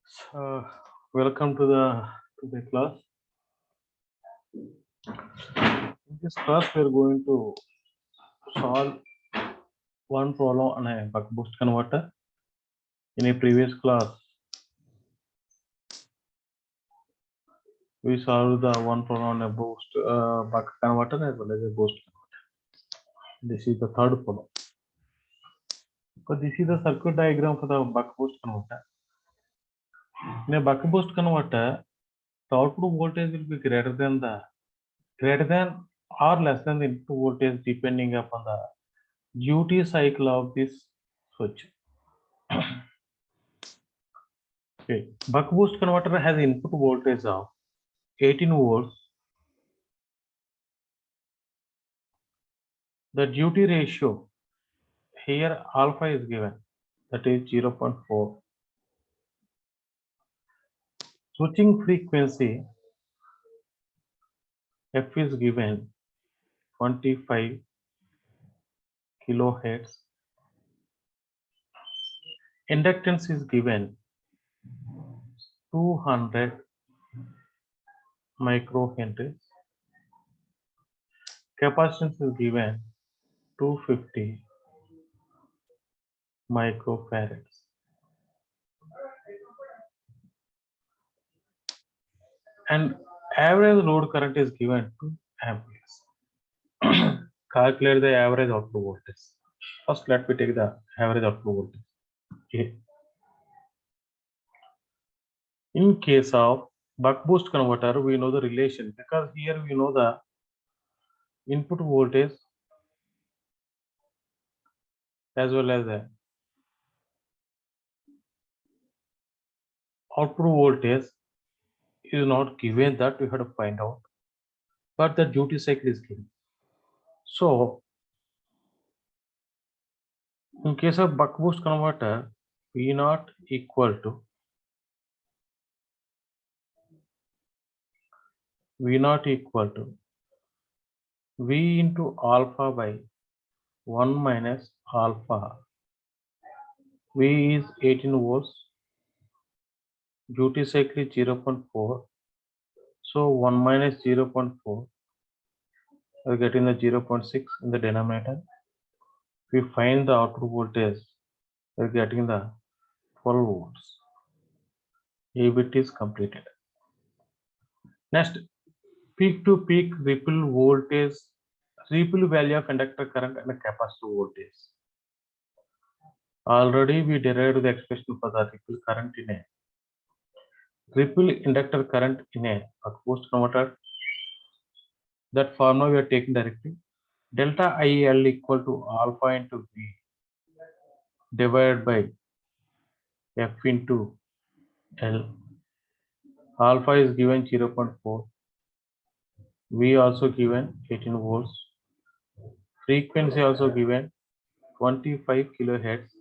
So, welcome to the class. In this class, we are going to solve one problem on a buck boost converter. In a previous class, we solved the one problem on a boost buck converter as well as a boost converter. This is the third problem. So this is the circuit diagram for the buck boost converter. In a buck boost converter, the output voltage will be greater than or less than the input voltage depending upon the duty cycle of this switch. Okay. Buck boost converter has input voltage of 18 volts. The duty ratio here alpha is given, that is 0.4. Switching frequency F is given 25 kilohertz. Inductance is given 200 microhenries. Capacitance is given 250 microfarads. And average load current is given 2 amperes. Calculate the average output voltage. First, let me take the average output voltage. Okay. In case of buck boost converter, we know the relation because here we know the input voltage as well as the output voltage is not given, that we have to find out, but the duty cycle is given. So in case of buck boost converter, V naught equal to V into alpha by 1 minus alpha. V is 18 volts, duty cycle is 0.4. So 1 minus 0.4, we are getting the 0.6 in the denominator. If we find the output voltage, we are getting the 12 volts. A bit is completed. Next, peak to peak ripple voltage, ripple value of inductor current and capacitor voltage. Already we derived the expression for the ripple current in a ripple inductor current in a buck boost converter. That formula we are taking directly. Delta IL equal to alpha into V divided by F into L. Alpha is given 0.4. V also given 18 volts. Frequency also given 25 kilohertz.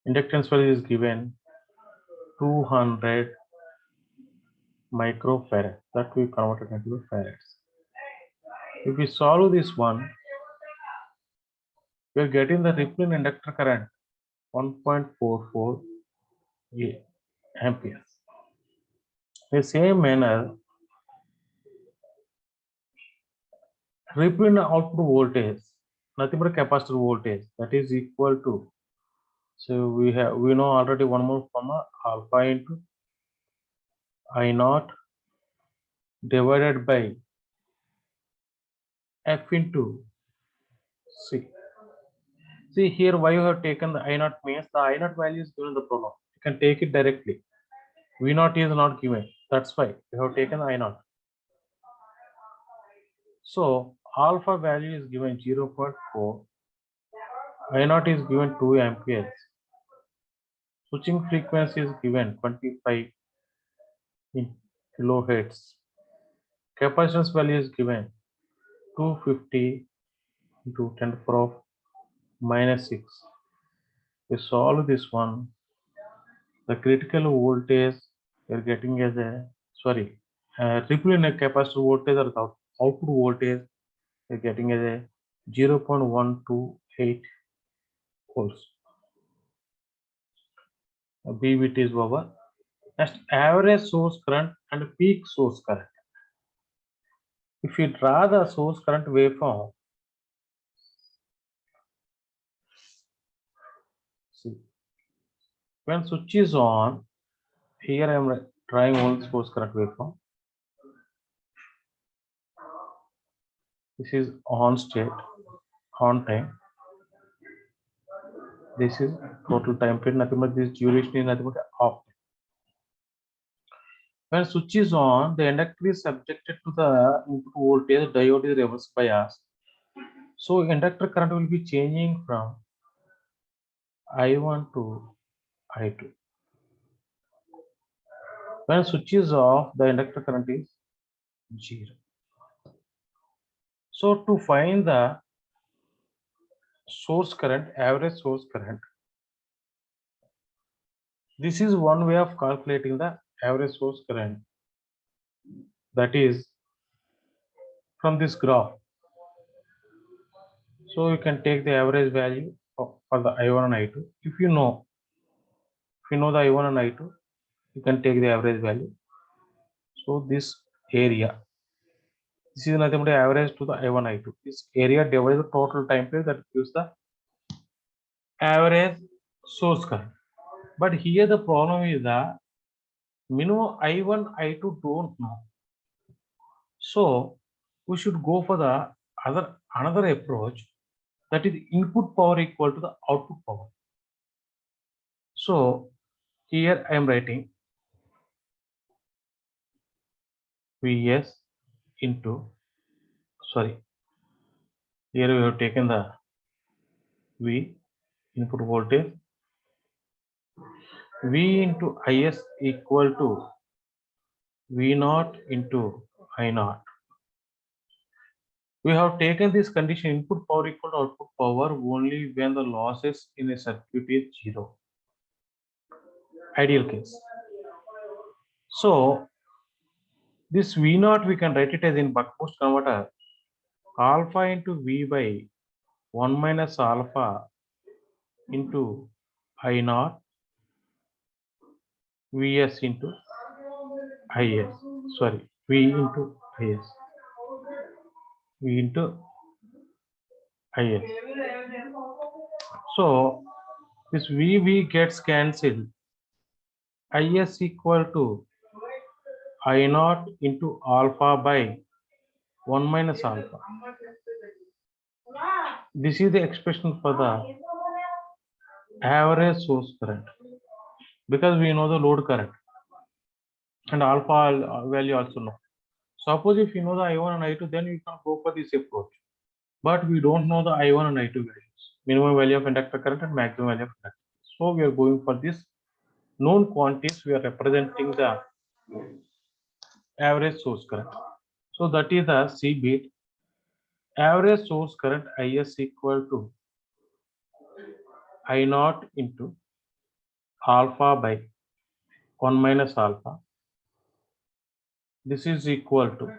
Inductance value is given 200 microfarad, that we converted into farads. If we solve this one, we are getting the ripple in inductor current 1.44 amperes. In the same manner, ripple in output voltage, nothing but capacitor voltage, that is equal to, so we know already one more formula, alpha into I naught divided by F into C. See here why you have taken the I naught means the I naught value is given in the problem. You can take it directly. V naught is not given. That's why you have taken I naught. So alpha value is given 0.4. I naught is given 2 amperes. Switching frequency is given 25 in kilohertz. Capacitance value is given 250 into 10 to the power of minus 6. We solve this one. The critical voltage we are getting as a ripple in a capacitor voltage or the output voltage we are getting as a 0.128 volts. BVT is over. Next, average source current and peak source current. If you draw the source current waveform, see, when switch is on, here I am drawing only source current waveform. This is on state, on time. This is total time period, nothing but this duration is nothing but off. When switch is on, the inductor is subjected to the input voltage, diode is reverse bias. So inductor current will be changing from I1 to I2. When switch is off, the inductor current is 0. So to find the source current, average source current, this is one way of calculating the average source current. That is from this graph. So you can take the average value for the I1 and I2. If you know the I1 and I2, you can take the average value. So this area, this is nothing but average to the I1 I2. This area divided the total time period, that gives the average source current. But here the problem is that minimum I1 I2 don't know. So we should go for the another approach, that is input power equal to the output power. So here I am writing Vs into, sorry, here we have taken the V, input voltage, V into Is equal to V0 into I0. We have taken this condition, input power equal to output power, only when the losses in a circuit is 0. Ideal case. So this V0 we can write it as in buck boost converter, alpha into V by 1 minus alpha into I0 Vs into Is. Sorry, V into Is. V into Is. So this V gets cancelled. Is equal to I0 into alpha by 1 minus alpha. This is the expression for the average source current, because we know the load current and alpha value also know. Suppose if you know the I1 and I2, then you can go for this approach. But we don't know the I1 and I2 values, minimum value of inductor current and maximum value of inductor. So we are going for this known quantities. We are representing the average source current. So that is the C bit. Average source current Is equal to I0 into alpha by 1 minus alpha. This is equal to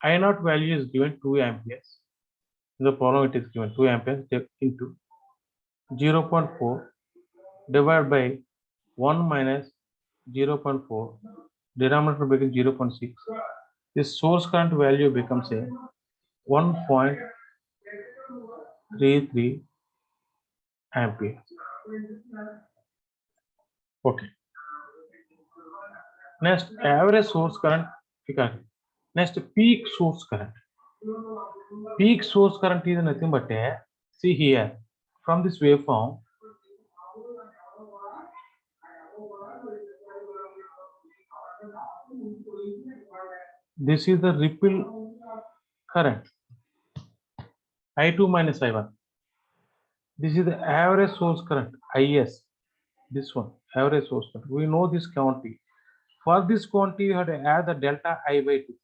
I0 value is given 2 amperes. In the problem it is given 2 amperes into 0.4 divided by 1 minus 0.4, denominator becomes 0.6. This source current value becomes a 1.33 ampere. Okay. Next, average source current. Next, peak source current. Peak source current is nothing but a, see here, from this waveform, this is the ripple current, I2 minus I1. This is the average source current, Is. This one, average source current. We know this quantity. For this quantity, you have to add the delta I by 2.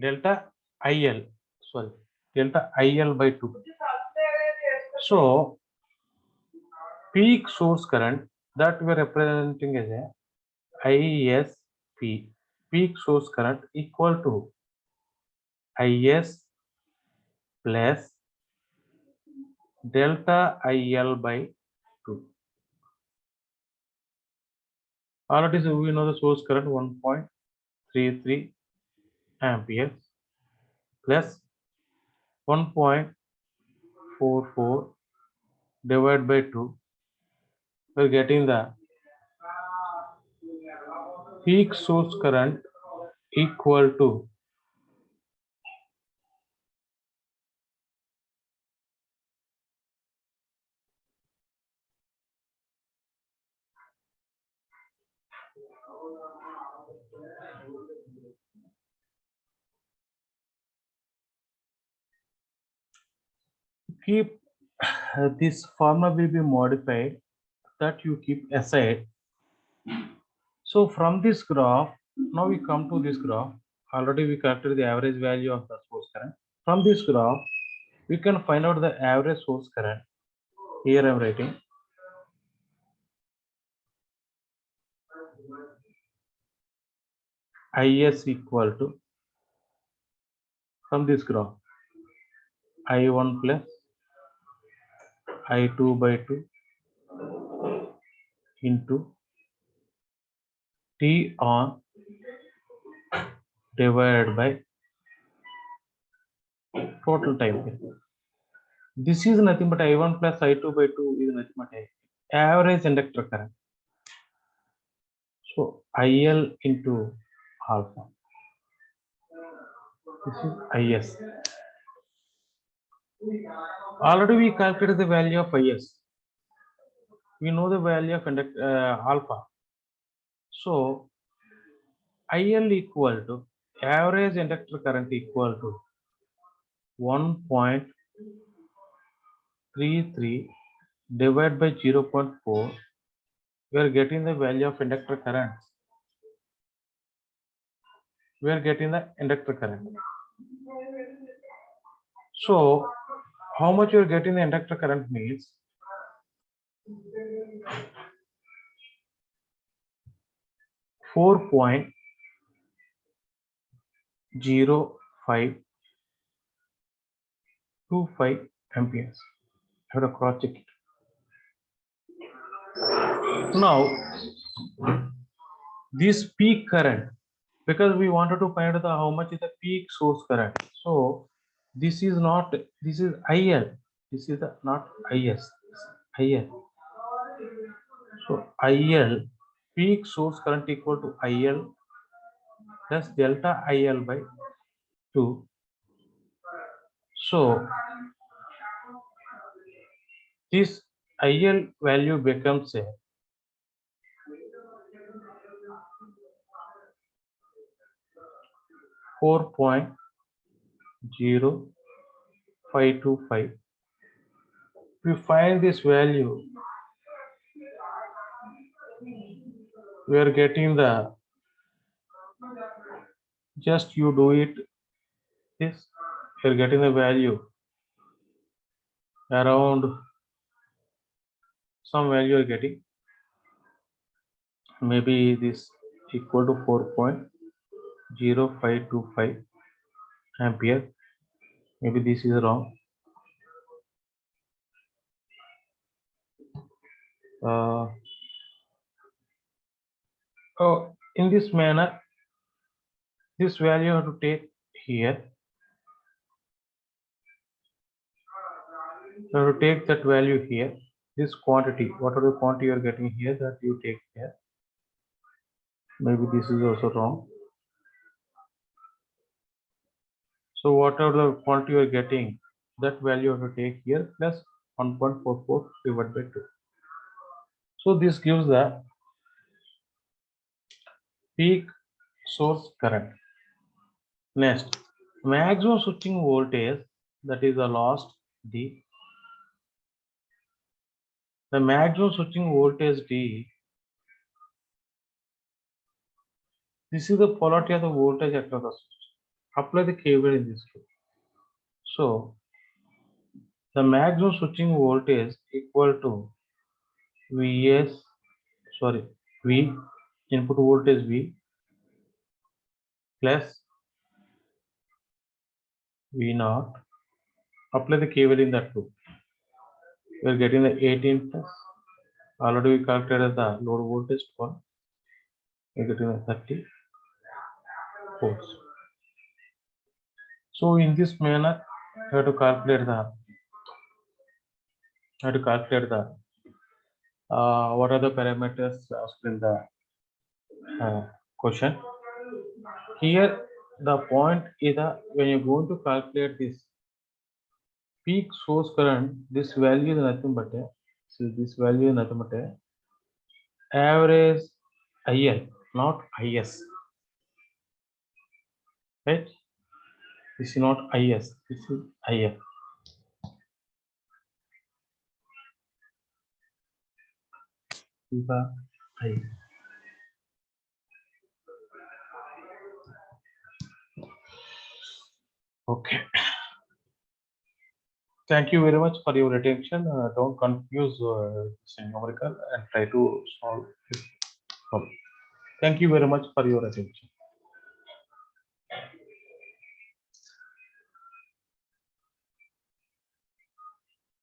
Delta IL, sorry, delta IL by 2. So, peak source current that we are representing as a ISP, peak source current equal to Is plus delta IL by 2. Already so we know the source current 1.33 amperes plus 1.44 divided by 2. We're getting the peak source current equal to keep this formula will be modified that you keep aside. So from this graph, now we come to this graph. Already we calculated the average value of the source current. From this graph, we can find out the average source current. Here I am writing IS equal to, from this graph, I1 plus I2 by 2 into T on divided by total time period. This is nothing but I1 plus I2 by 2 is nothing but average inductor current. So IL into alpha. This is IS. Already we calculated the value of IS. We know the value of alpha. So IL equal to average inductor current equal to 1.33 divided by 0.4. We are getting the value of inductor current. We are getting the inductor current. So how much you are getting the inductor current means 4.0525 amperes. I have to cross check it. Now this peak current, because we wanted to find out how much is the peak source current. So this is not, this is IL. This is the not IS. IL. So IL peak source current equal to IL plus delta IL by 2. So this IL value becomes a 4.0525. If we find this value, we are getting the, just you do it this, you are getting the value around some value you are getting, maybe this equal to 4.0525 ampere. Maybe this is wrong. Oh, in this manner, this value you have to take here. You have to take that value here. This quantity, whatever quantity you are getting here, that you take here. Maybe this is also wrong. So whatever the quantity you are getting, that value you have to take here plus 1.44 divided by 2. So this gives the peak source current. Next, maximum switching voltage, that is the last D. The maximum switching voltage D, this is the polarity of the voltage across the switch. Apply the KVL in this case. So the maximum switching voltage equal to V input voltage V plus V naught. Apply the KVL in that too. We are getting the 18 plus. Already we calculated the load voltage for -30 volts. So in this manner, you have to calculate the what are the parameters asked in the question. Here the point is that when you're going to calculate this peak source current, this value is nothing but this value is nothing but average IL, not IS. Right? This is not IS, this is IL. Okay. Thank you very much for your attention. Don't confuse numerical and try to solve this problem. Thank you very much for your attention.